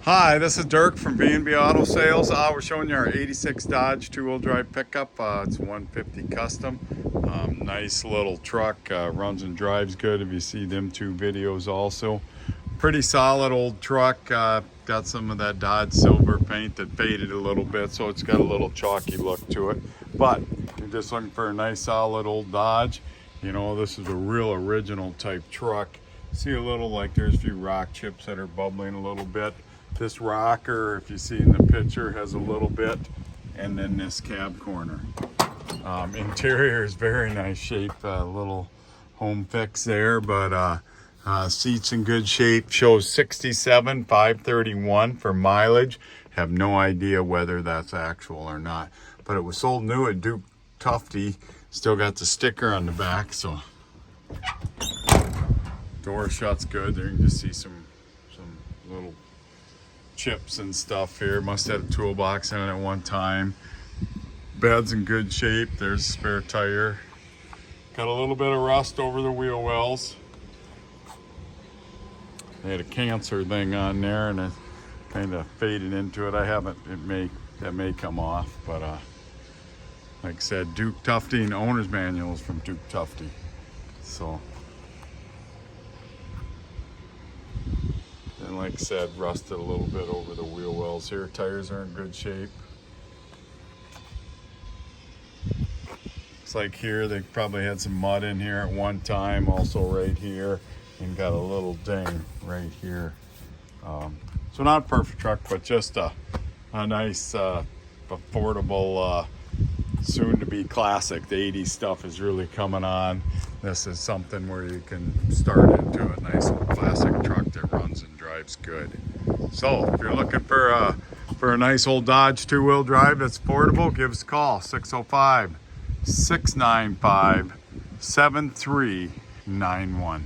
Hi, this is Dirk from B&B Auto Sales. We're showing you our 86 Dodge two-wheel drive pickup. It's 150 custom. Nice little truck, runs and drives good. If you see them two videos also. Pretty solid old truck. Got some of that Dodge silver paint that faded a little bit, so it's got a little chalky look to it. But if you're just looking for a nice solid old Dodge, you know, this is a real original type truck. See a little, like there's a few rock chips that are bubbling a little bit. This rocker, if you see in the picture, has a little bit, and then this cab corner. Interior is very nice shape, little home fix there, but seats in good shape. Shows 67,531 for mileage. Have no idea whether that's actual or not, but it was sold new at D150. Still got the sticker on the back, so door shuts good. There you can just see some little chips and stuff here. Must have a toolbox in it at one time. Bed's in good shape. There's a spare tire. Got a little bit of rust over the wheel wells. They had a cancer thing on there and it kind of faded into it. That may come off, but like I said, Duke Tufty, and owner's manual is from Duke Tufty. So, and like I said, rusted a little bit over the wheel wells here. Tires are in good shape. Looks like here they probably had some mud in here at one time, also right here, and got a little ding right here. So not a perfect truck, but just a nice, affordable, soon-to-be classic. The 80s stuff is really coming on. This is something where you can start into a nice old classic truck that runs and drives good. So if you're looking for a nice old Dodge two-wheel drive that's affordable, give us a call, 605-695-7391.